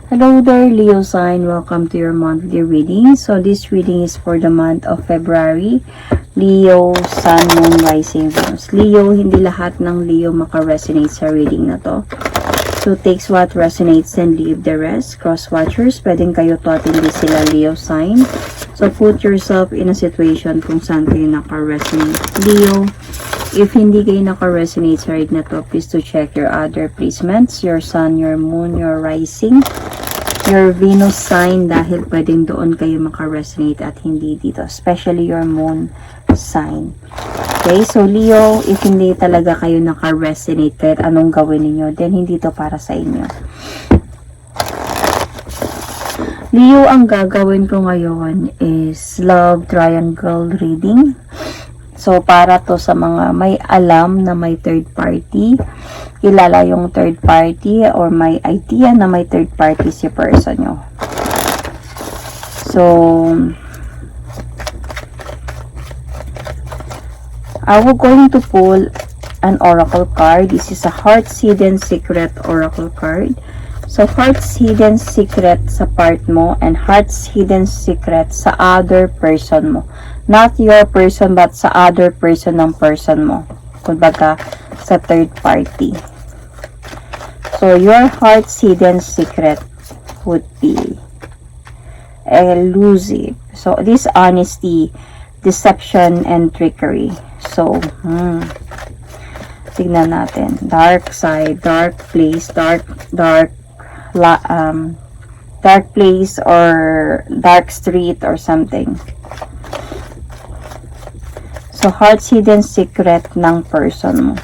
Hello there, Leo sign. Welcome to your monthly reading. So this reading is for the month of February. Leo, Sun, Moon, Rising, Venus. Leo, hindi lahat ng Leo maka-resonate sa reading na to. So takes what resonates and leave the rest. Cross watchers, pwedeng kayo to at hindi sila Leo sign. So put yourself in a situation kung saan kayo naka-resonate. Leo, if hindi kayo naka-resonate sa reading na to, please to check your other placements, your Sun, your Moon, your Rising, your Venus sign, dahil pwedeng doon kayo maka-resonate at hindi dito, especially your Moon sign. Okay, so Leo, if hindi talaga kayo naka-resonate kahit anong gawin niyo, then hindi to para sa inyo. Leo, ang gagawin ko ngayon is love triangle reading. So, para to sa mga may alam na may third party, kilala yung third party, or may idea na may third party si person nyo. So, I will going to pull an oracle card. This is a Heart's Hidden Secret oracle card. So, Heart's Hidden Secret sa part mo and Heart's Hidden Secret sa other person mo. Not your person, but sa other person ng person mo. Kumbaga, sa third party. So, your Heart's Hidden Secret would be elusive. So, dishonesty, deception, and trickery. So, tignan natin. Dark side, dark place, dark place or dark street or something. So, Heart's Hidden Secret ng person mo.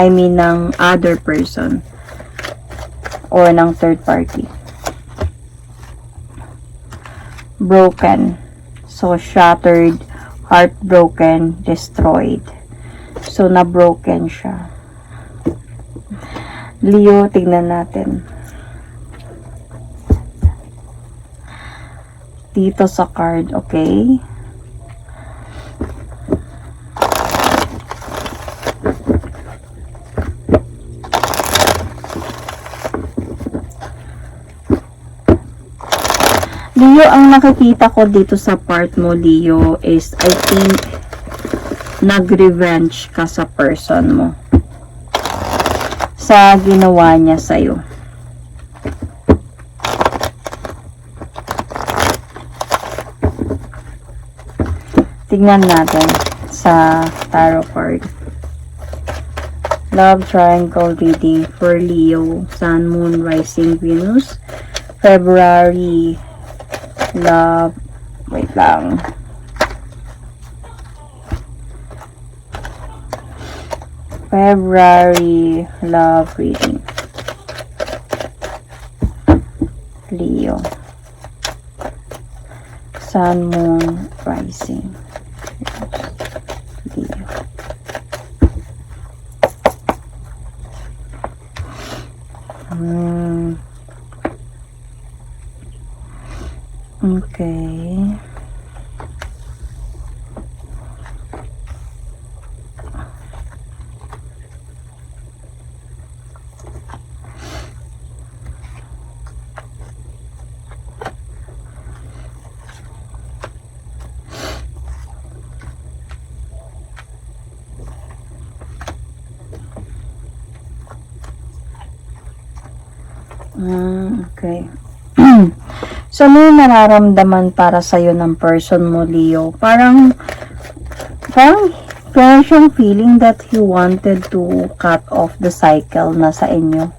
I mean, ng other person. Or ng third party. Broken. So, shattered, heartbroken, destroyed. So, na-broken siya. Leo, tignan natin. Dito sa card, okay? Leo, ang nakikita ko dito sa part mo, Leo, is I think nag-revenge ka sa person mo. Sa ginawa niya sa'yo. Tignan natin sa tarot card. Love triangle reading for Leo, Sun, Moon, Rising, Venus. February love, wait lang. February love reading. Leo. Sun, Moon, Rising. Leo. Okay. Okay. So, ano yung nararamdaman para sa'yo ng person mo, Leo? Parang siyang feeling that he wanted to cut off the cycle na sa inyo.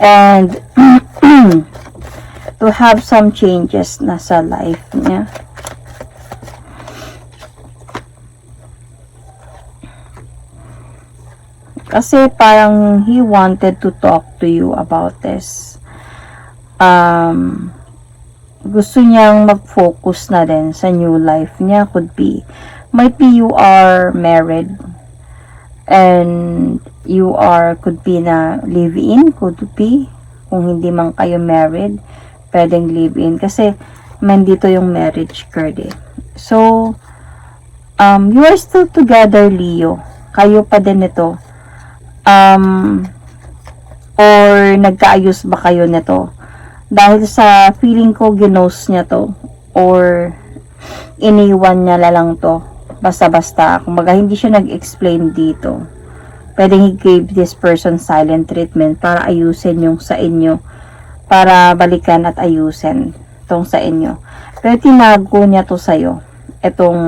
And, to have some changes na sa life niya. Kasi parang he wanted to talk to you about this. Gusto niyang mag-focus na din sa new life niya. Might be you are married and you could be na live-in, could be. Kung hindi man kayo married, pwedeng live-in. Kasi, mandito yung marriage card eh. So, you are still together, Leo. Kayo pa din ito. Or nagkaayos ba kayo nito? Dahil sa feeling ko, ginost niya to. Or, iniwan niya lang to. Basta-basta. Kumbaga, hindi siya nag-explain dito. Pwedeng he gave this person silent treatment para ayusin yung sa inyo. Para balikan at ayusin tong sa inyo. Pero tinago niya to sa'yo. Itong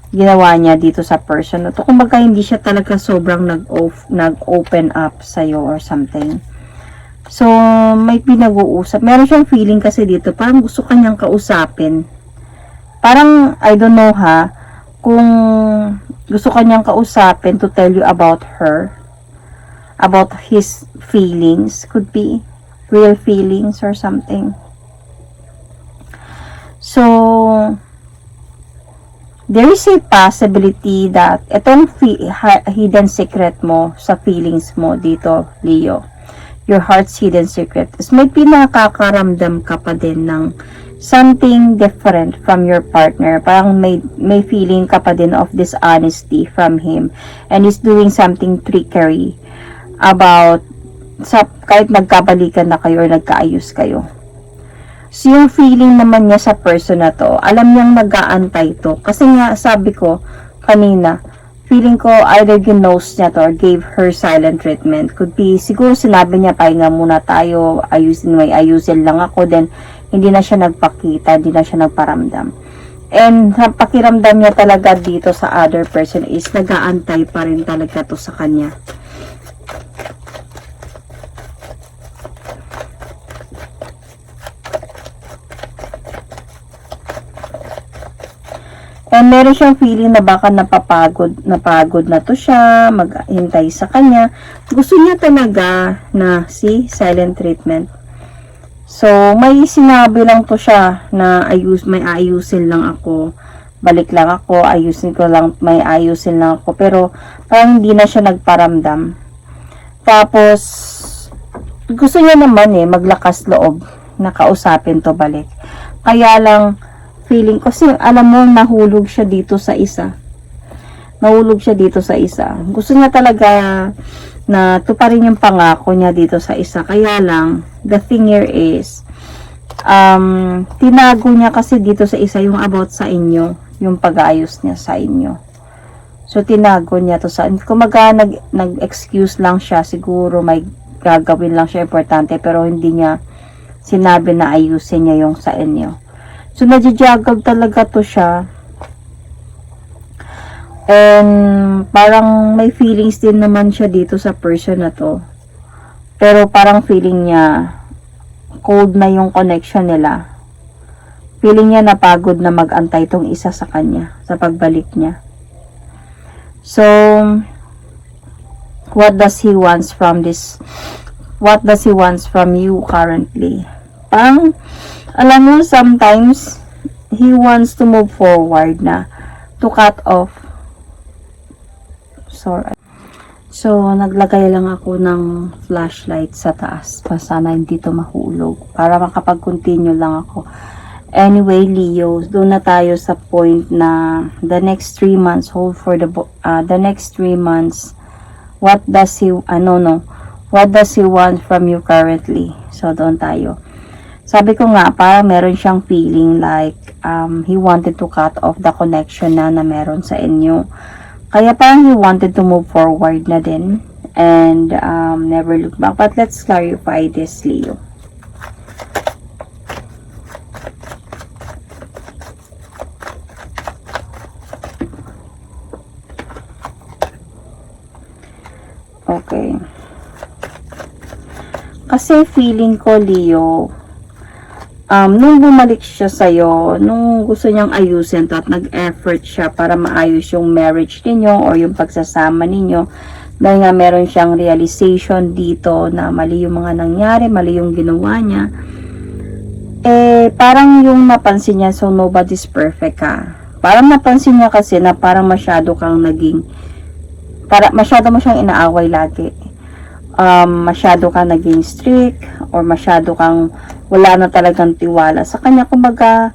ginawa niya dito sa person na to. Kumbaga, hindi siya talaga sobrang nag-open up sa'yo or something. So, may pinag-uusap. Meron siyang feeling kasi dito. Parang gusto kanyang kausapin. Parang, I don't know ha, kung gusto kanyang kausapin to tell you about her. About his feelings. Could be real feelings or something. So, there is a possibility that itong hidden secret mo sa feelings mo dito, Leo, your heart's hidden secret, is may pinakakaramdam ka pa din ng something different from your partner. Parang may feeling ka pa din of dishonesty from him, and he's doing something trickery about kahit nagkabalikan na kayo or nagkaayos kayo. So, yung feeling naman niya sa person na to, alam niyang nag-aantay to. Kasi nga, sabi ko kanina, feeling ko either ginost niya to or gave her silent treatment. Could be, siguro sinabi niya, pahinga muna tayo, ayusin lang ako. Then, hindi na siya nagpakita, hindi na siya nagparamdam. And, sa pakiramdam niya talaga dito sa other person is, nag-aantay pa rin talaga to sa kanya. And meron siyang feeling na baka napagod na to siya, maghintay sa kanya. Gusto niya talaga na silent treatment. So, may sinabi lang to siya na may ayusin lang ako. Balik lang ako, may ayusin lang ako. Pero, parang hindi na siya nagparamdam. Tapos, gusto niya naman maglakas loob na kausapin to balik. Kaya lang, feeling ko, kasi alam mo, nahulog siya dito sa isa. Gusto niya talaga na tuparin yung pangako niya dito sa isa. Kaya lang, the thing here is, tinago niya kasi dito sa isa yung about sa inyo, yung pag-aayos niya sa inyo. So, tinago niya to sa, kumaga nag-excuse lang siya, siguro may gagawin lang siya importante, pero hindi niya sinabi na ayusin niya yung sa inyo. So, nadjajagag talaga to siya. And, parang may feelings din naman siya dito sa person na to. Pero, parang feeling niya, cold na yung connection nila. Feeling niya napagod na mag-antay tong isa sa kanya, sa pagbalik niya. So, what does he wants from this? What does he wants from you currently? Parang, alam mo, sometimes, he wants to move forward na, to cut off. Sorry. So, naglagay lang ako ng flashlight sa taas, pa sana hindi to mahulog, para makapag-continue lang ako. Anyway, Leo, doon na tayo sa point na, the next 3 months, hold for the next 3 months, what does he want from you currently? So, doon tayo. Sabi ko nga, parang meron siyang feeling like he wanted to cut off the connection na meron sa inyo. Kaya parang he wanted to move forward na din and never look back. But let's clarify this, Leo. Okay. Kasi feeling ko, Leo, nung bumalik siya sa'yo, nung gusto niyang ayusin to at nag-effort siya para maayos yung marriage ninyo or yung pagsasama ninyo, dahil nga meron siyang realization dito na mali yung mga nangyari, mali yung ginawa niya, parang yung napansin niya, so nobody's perfect ka. Parang napansin niya kasi na parang masyado mo siyang inaaway lagi. Masyado kang naging strict or masyado kang wala na talagang tiwala sa kanya. Kumbaga,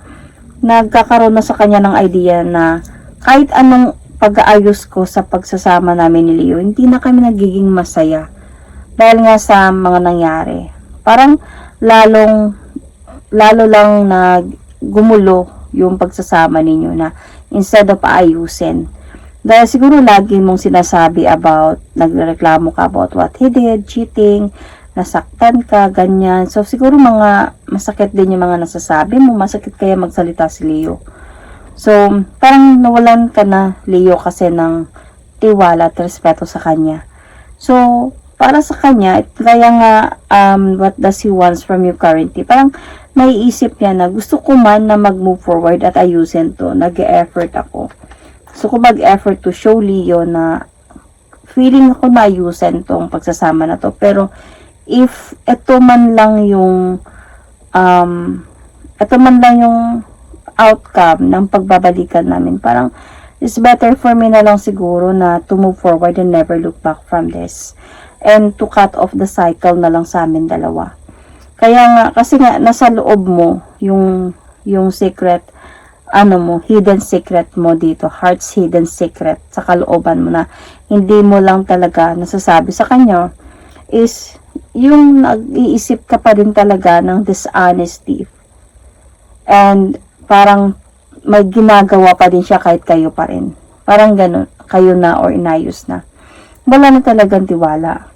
nagkakaroon na sa kanya ng idea na kahit anong pag-aayos ko sa pagsasama namin ni Leo, hindi na kami nagiging masaya dahil nga sa mga nangyari. Parang lalo lang na gumulo yung pagsasama ninyo na instead of ayusin. Dahil siguro lagi mong sinasabi about, nagreklamo ka about what he did, cheating, nasaktan ka, ganyan. So, siguro mga masakit din yung mga nasasabi mo, masakit kaya magsalita si Leo. So, parang nawalan ka na, Leo, kasi ng tiwala at respeto sa kanya. So, para sa kanya, kaya nga, what does he wants from you currently? Parang naiisip niya na gusto ko man na mag-move forward at ayusin to, nag-e-effort ako. So, kung mag-effort to show Leo na feeling ako na ayusin tong pagsasama na to. Pero, if ito man lang yung outcome ng pagbabalikan namin, parang it's better for me na lang siguro na to move forward and never look back from this. And to cut off the cycle na lang sa amin dalawa. Kaya nga, kasi nga, nasa loob mo yung secret, hidden secret mo dito, heart's hidden secret sa kalooban mo na hindi mo lang talaga nasasabi sa kanya is yung nag-iisip ka pa rin talaga ng dishonesty. And parang may ginagawa pa din siya kahit kayo pa rin. Parang ganun, kayo na or inayos na. Wala na talagang tiwala.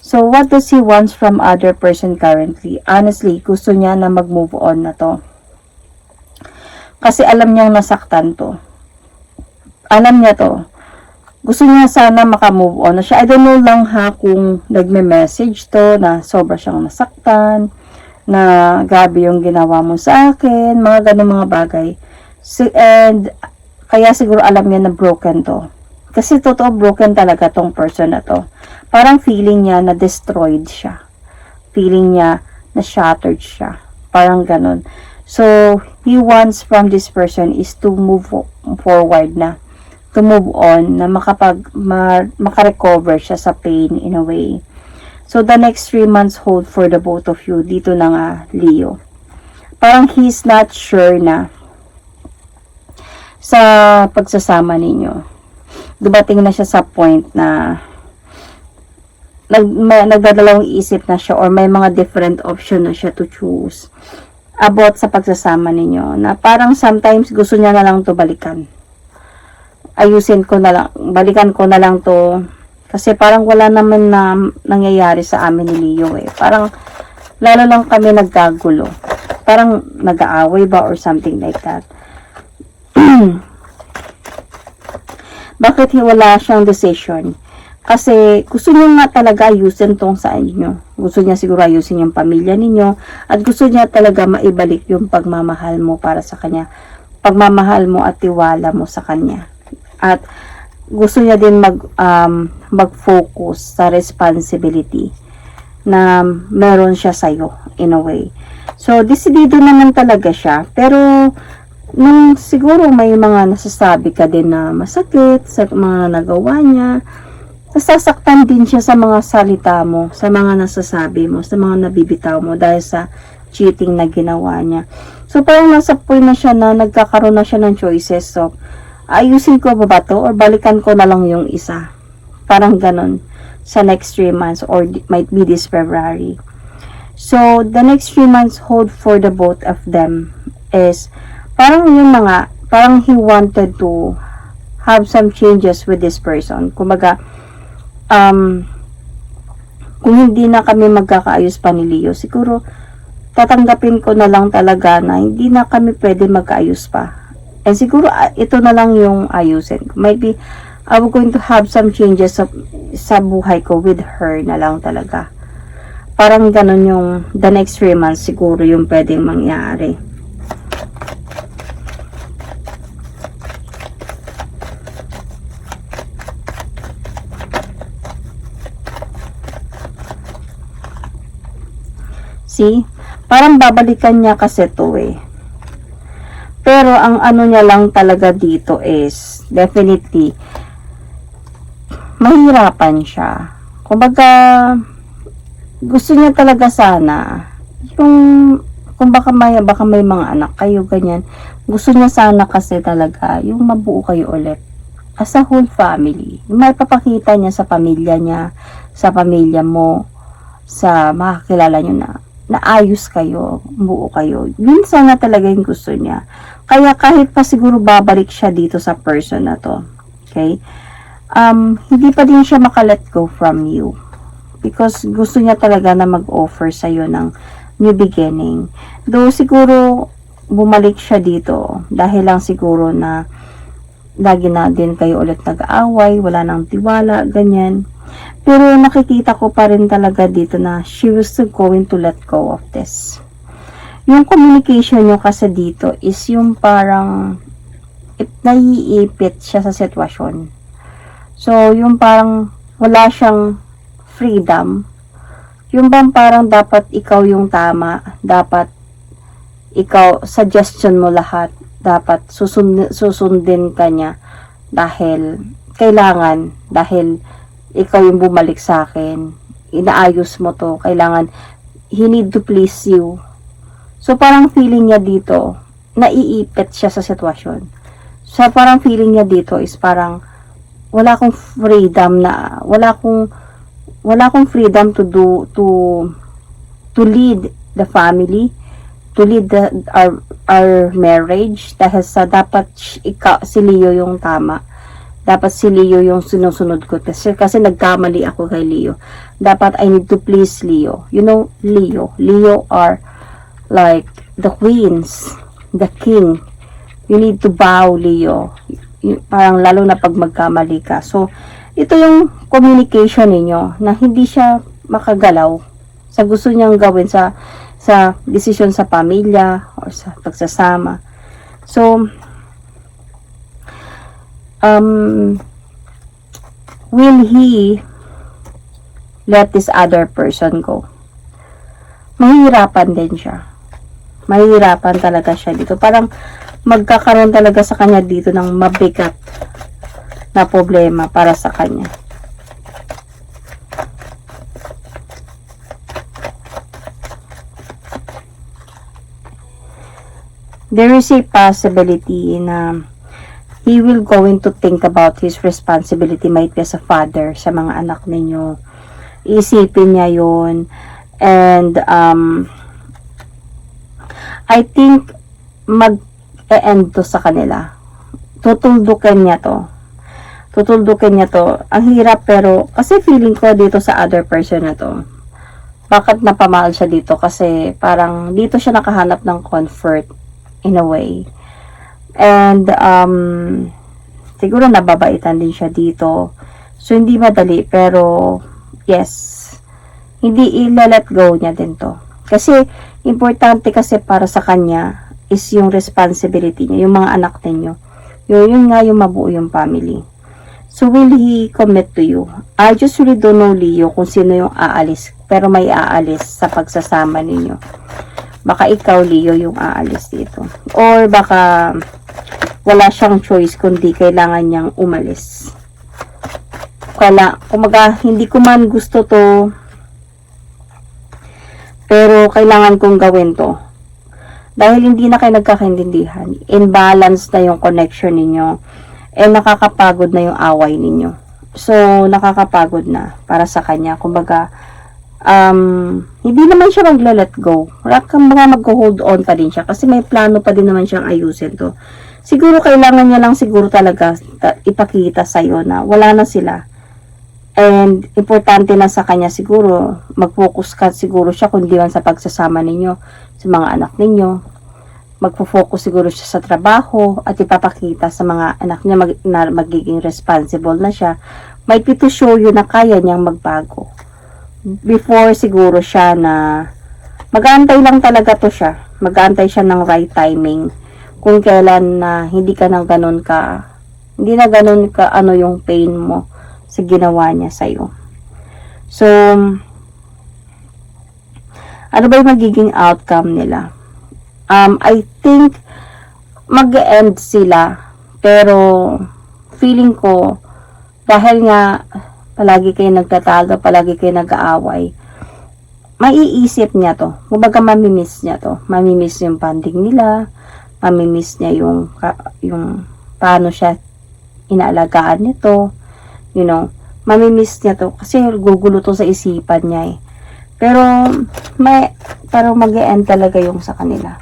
So, what does he wants from other person currently? Honestly, gusto niya na mag-move on na to. Kasi alam niyang nasaktan to. Alam niya to. Gusto niya sana maka-move on na siya. I don't know lang kung nagme-message to na sobra siyang nasaktan, na grabe yung ginawa mo sa akin, mga ganun mga bagay. And kaya siguro alam niya na broken to. Kasi totoo broken talaga tong person na to. Parang feeling niya na destroyed siya. Feeling niya na shattered siya. Parang ganun. So, he wants from this person is to move forward na. To move on, na makarecover siya sa pain in a way. So, the next 3 months hold for the both of you. Dito na nga, Leo. Parang he's not sure na sa pagsasama ninyo. Dumating na siya sa point na nagdadalawang isip na siya or may mga different option na siya to choose about sa pagsasama ninyo. Na parang sometimes gusto niya na lang to balikan. Ayusin ko na lang, balikan ko na lang to. Kasi parang wala naman na nangyayari sa amin ni Leo eh. Parang lalo lang kami nagkagulo. Parang nag-aaway ba or something like that. Bakit wala siyang decision? Kasi gusto niya nga talaga ayusin tong sa inyo. Gusto niya siguro ayusin yung pamilya ninyo. At gusto niya talaga maibalik yung pagmamahal mo para sa kanya. Pagmamahal mo at tiwala mo sa kanya. At gusto niya din mag-focus sa responsibility na meron siya sa'yo in a way. So, desidido naman talaga siya. Pero, nung siguro may mga nasasabi ka din na masakit sa mga nagawa niya, nasasaktan din siya sa mga salita mo, sa mga nasasabi mo, sa mga nabibitaw mo dahil sa cheating na ginawa niya. So, parang nasa point na siya na nagkakaroon na siya ng choices. So, ayusin ko ba to or balikan ko na lang yung isa. Parang ganun sa next 3 months or might be this February. So, the next 3 months hold for the both of them is parang yun na nga, parang he wanted to have some changes with this person. Kumbaga, kung hindi na kami magkakaayos pa ni Leo, siguro tatanggapin ko na lang talaga na hindi na kami pwede magkaayos pa. And siguro, ito na lang yung ayusin. Maybe, I'm going to have some changes sa buhay ko with her na lang talaga. Parang ganun yung the next 3 months siguro yung pwedeng mangyari. See? Parang babalikan niya kasi to eh. Pero ang ano niya lang talaga dito is definitely mahirapan siya. Kumbaga gusto niya talaga sana yung kung baka may mga anak kayo ganyan. Gusto niya sana kasi talaga yung mabuo kayo ulit as a whole family. May papakita niya sa pamilya niya, sa pamilya mo, sa makakilala niyo na naayos kayo, buo kayo. Yun sana talaga yung gusto niya. Kaya kahit pa siguro babalik siya dito sa person na to, okay, hindi pa din siya makalet go from you. Because gusto niya talaga na mag-offer sa'yo ng new beginning. Though siguro bumalik siya dito dahil lang siguro na lagi na din kayo ulit nag-aaway, wala nang tiwala, ganyan. Pero nakikita ko pa rin talaga dito na she was still going to let go of this. Yung communication nyo kasi dito is yung parang naiipit siya sa sitwasyon. So, yung parang wala siyang freedom. Yung bang parang dapat ikaw yung tama, dapat ikaw, suggestion mo lahat, dapat susundin ka niya dahil kailangan, dahil ikaw yung bumalik sa akin, inaayos mo to, kailangan, he need to please you. So, parang feeling niya dito, naiipit siya sa sitwasyon. So, parang feeling niya dito is parang, wala akong freedom na, wala akong freedom to do, to lead the family, to lead our marriage, dahil sa dapat si Leo yung tama. Dapat si Leo yung sinusunod ko. Kasi nagkamali ako kay Leo. Dapat I need to please Leo. You know, Leo are like the queens, the king. You need to bow, Leo. Parang lalo na pag magkamali ka. So, ito yung communication ninyo na hindi siya makagalaw sa gusto niyang gawin sa desisyon sa pamilya or sa pagsasama. So, will he let this other person go? Mahihirapan din siya. Mahihirapan talaga siya dito. Parang magkakaroon talaga sa kanya dito ng mabigat na problema para sa kanya. There is a possibility na he will going to think about his responsibility, might be as a father sa mga anak ninyo. Isipin niya yun. And I think mag-e-end to sa kanila. Tutuldukan niya to. Ang hirap, pero kasi feeling ko dito sa other person na to, bakit napamahal siya dito? Kasi parang dito siya nakahanap ng comfort in a way. And siguro nababaitan din siya dito. So hindi madali, pero yes, hindi i-let go niya din to. Kasi importante kasi para sa kanya is yung responsibility niya, yung mga anak ninyo. Yun nga yung mabuo yung family. So, will he commit to you? I just really don't know, Leo, kung sino yung aalis. Pero may aalis sa pagsasama ninyo. Baka ikaw, Leo, yung aalis dito. Or baka wala siyang choice kundi kailangan niyang umalis. Kumaga, hindi ko man gusto to, pero kailangan kong gawin to. Dahil hindi na kayo nagkakaintindihan. Imbalance na yung connection ninyo. Nakakapagod na yung away ninyo. So, nakakapagod na para sa kanya. Kumbaga, hindi naman siya magla-let go. Kumbaga, mag-hold on pa din siya. Kasi may plano pa din naman siyang ayusin to. Siguro, kailangan niya lang siguro talaga ipakita sa'yo na wala na sila. And, importante na sa kanya siguro, mag-focus ka siguro siya kundi man sa pagsasama ninyo, sa mga anak ninyo. Magpo-focus siguro siya sa trabaho at ipapakita sa mga anak niya na magiging responsible na siya. Might be to show you na kaya niyang magbago. Before siguro siya na mag-aantay lang talaga to siya. Mag-aantay siya ng right timing. Kung kailan na hindi na ganun ka ano yung pain mo sa ginawa niya sa'yo. So, ano ba yung magiging outcome nila? I think mag-end sila, pero feeling ko dahil nga palagi kayo nagtatalo, palagi kayo nag-aaway, maiisip niya to. Kumbaga mamimiss niya to. Mamimiss yung bonding nila, mamimiss niya yung paano siya inaalagaan nito, mamimiss niya to kasi gugulo to sa isipan niya eh. Pero, mag-e-end talaga yung sa kanila.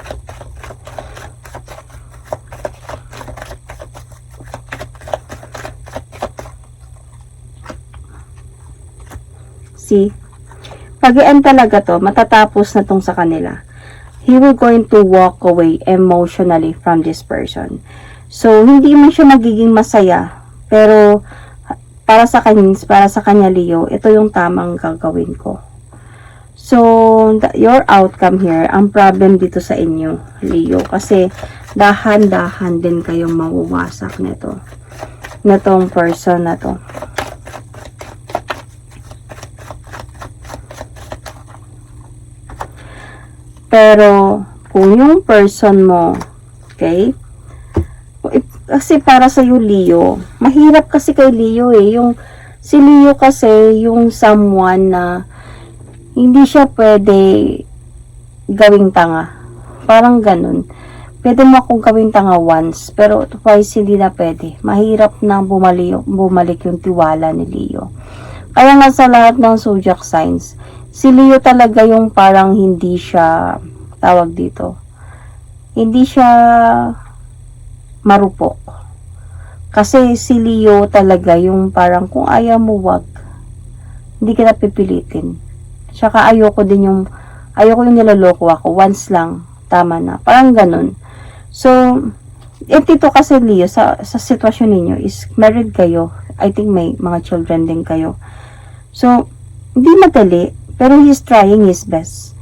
See? Pag-e-end talaga to, matatapos na tong sa kanila. He will going to walk away emotionally from this person. So, hindi man siya magiging masaya, pero para sa kanya Leo, ito yung tamang gagawin ko. So, your outcome here, ang problem dito sa inyo, Leo, kasi dahan-dahan din kayong mawawasak nito. Netong person na to. Pero, kung yung person mo, okay, kasi para sa Leo, mahirap kasi kay Leo si Leo kasi yung someone na hindi siya pwede gawing tanga. Parang ganun. Pwede mo akong gawing tanga once, pero twice hindi na pwede. Mahirap na bumalik yung tiwala ni Leo. Kaya nga sa lahat ng zodiac signs, si Leo talaga yung parang hindi siya, tawag dito, hindi siya marupok. Kasi si Leo talaga yung parang kung ayaw mo wag, hindi ka na pipilitin. Tsaka ayoko yung nilaloko ako, once lang, tama na. Parang ganun. So, dito kasi Leo, sa sitwasyon ninyo is married kayo. I think may mga children din kayo. So, hindi madali, pero he's trying his best.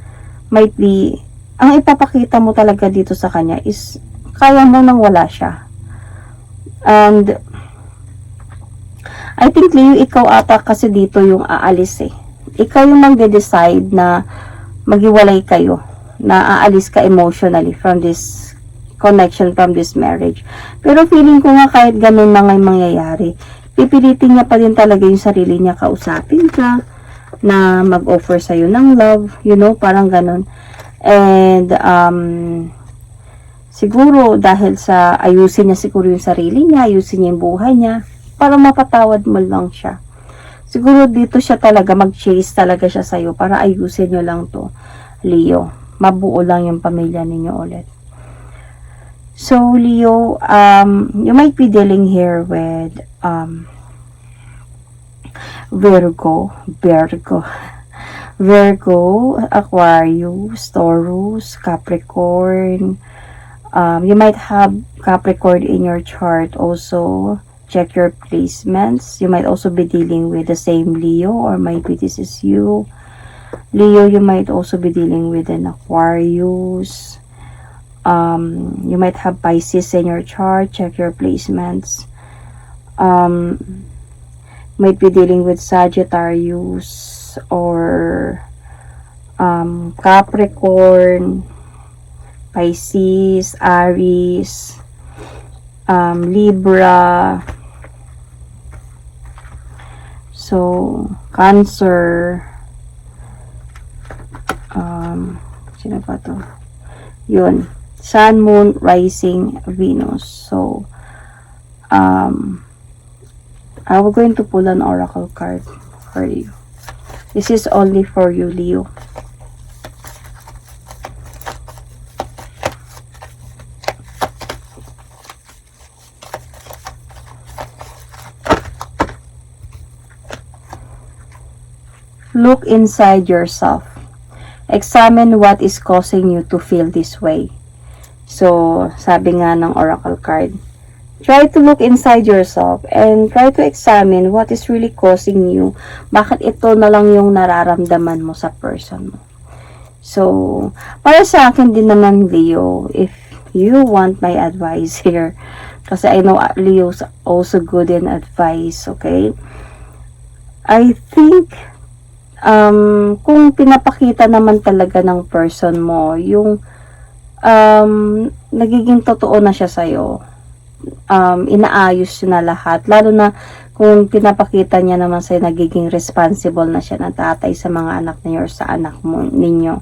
Might be, ang ipapakita mo talaga dito sa kanya is, kaya mo nang wala siya. And, I think Leo, ikaw ata kasi dito yung aalis eh. Ikaw yung magde-decide na maghiwalay kayo. Na aalis ka emotionally from this connection, from this marriage. Pero feeling ko nga kahit ganun na nga mangyayari, pipilitin niya pa din talaga yung sarili niya, kausapin ka, na mag-offer sa'yo ng love, parang ganun. And, siguro, dahil sa ayusin niya siguro yung sarili niya, ayusin niya yung buhay niya, para mapatawad mo lang siya. Siguro dito siya talaga, mag-chase talaga siya sa'yo, para ayusin niyo lang to, Leo. Mabuo lang yung pamilya ninyo ulit. So, Leo, you might be dealing here with, Virgo, Aquarius, Taurus, Capricorn. You might have Capricorn in your chart also. Check your placements. You might also be dealing with the same Leo, or maybe this is you. Leo, you might also be dealing with an Aquarius. You might have Pisces in your chart. Check your placements. Might be dealing with Sagittarius or Capricorn, Pisces, Aries, Libra, so Cancer, sino pa to? Yun, Sun, Moon, Rising, Venus. So, I'm going to pull an oracle card for you. This is only for you, Leo. Look inside yourself. Examine what is causing you to feel this way. So, sabi nga ng oracle card, try to look inside yourself and try to examine what is really causing you. Bakit ito na lang yung nararamdaman mo sa person mo. So, para sa akin din naman, Leo, if you want my advice here, kasi I know Leo's also good in advice, okay? I think, kung pinapakita naman talaga ng person mo, yung nagiging totoo na siya sa'yo, inaayos na lahat, lalo na kung pinapakita niya naman sa'yo, nagiging responsible na siya na tatay sa mga anak niyo or sa anak mo, ninyo.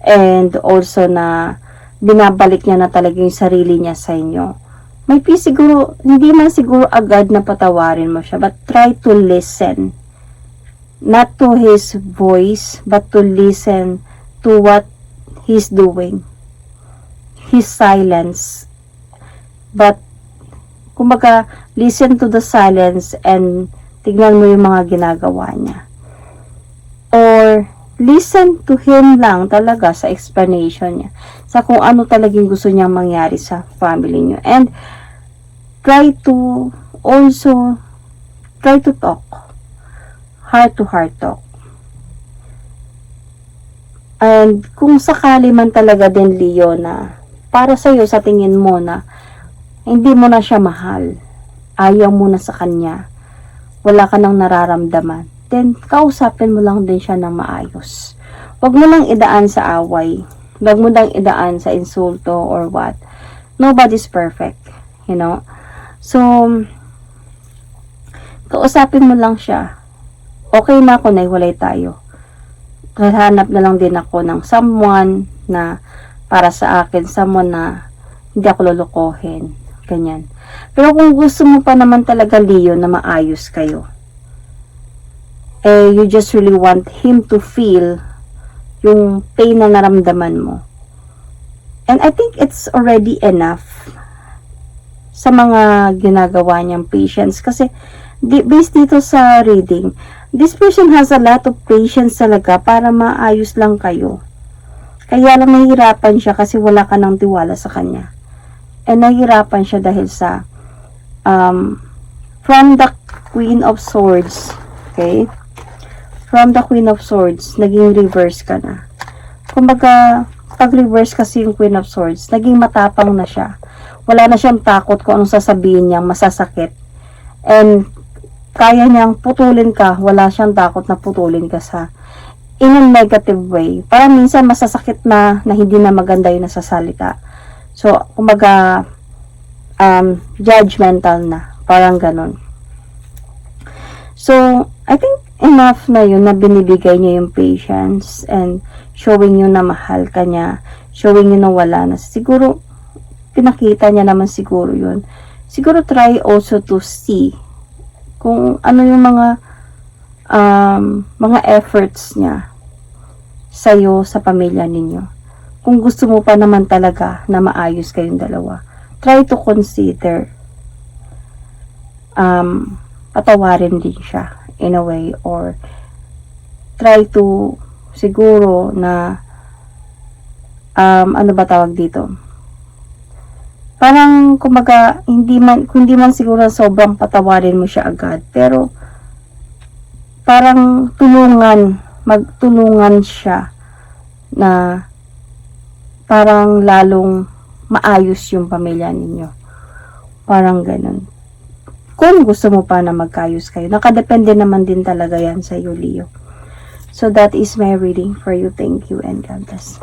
And also na binabalik niya na talaga yung sarili niya sa inyo. May siguro, hindi man siguro agad na patawarin mo siya, but try to listen. not to his voice, but to listen to what he's doing. His silence. But, kumbaga, listen to the silence and tignan mo yung mga ginagawa niya. Or, listen to him lang talaga sa explanation niya. Sa kung ano talagang gusto niyang mangyari sa family niyo. And, try to talk. Heart to heart talk. And, kung sakali man talaga din, Leo, na para sa'yo, sa tingin mo na hindi mo na siya mahal, ayaw mo na sa kanya, wala ka nang nararamdaman, then kausapin mo lang din siya ng maayos. Huwag mo lang idaan sa away. Huwag mo lang idaan sa insulto or what. Nobody's perfect, you know. So, kausapin mo lang siya. Okay na ako na iwalay tayo. Hanap na lang din ako ng someone na para sa akin, someone na hindi ako lulukohin. Ganyan. Pero kung gusto mo pa naman talaga, Leo, na maayos kayo, you just really want him to feel yung pain na naramdaman mo. And I think it's already enough sa mga ginagawa niyang patience. Kasi, based dito sa reading, this person has a lot of patience talaga para maayos lang kayo. Kaya lang nahihirapan siya kasi wala ka ng tiwala sa kanya. And nahihirapan siya dahil sa from the Queen of Swords, okay? From the Queen of Swords, naging reverse ka na. Kumbaga, pag reverse kasi yung Queen of Swords, naging matapang na siya. Wala na siyang takot kung anong sasabihin niya, masasakit. And, kaya niyang putulin ka, wala siyang takot na putulin ka in a negative way. Parang minsan masasakit na hindi na maganda yung nasasalita. So, kumbaga, judgmental na. Parang ganun. So, I think enough na yun na binibigay niya yung patience and showing you na mahal ka niya. Showing you na wala na. Siguro, pinakita niya naman siguro yun. Siguro try also to see kung ano yung mga efforts niya sa'yo, sa pamilya ninyo. Kung gusto mo pa naman talaga na maayos kayong dalawa, try to consider patawarin din siya in a way, or try to siguro na ano ba tawag dito, parang kumaga hindi man siguro sobrang patawarin mo siya agad, pero parang magtulungan siya na parang lalong maayos yung pamilya ninyo. Parang ganun. Kung gusto mo pa na magkayos kayo. Nakadepende naman din talaga yan sa iyo, Leo. So, that is my reading for you. Thank you and God bless.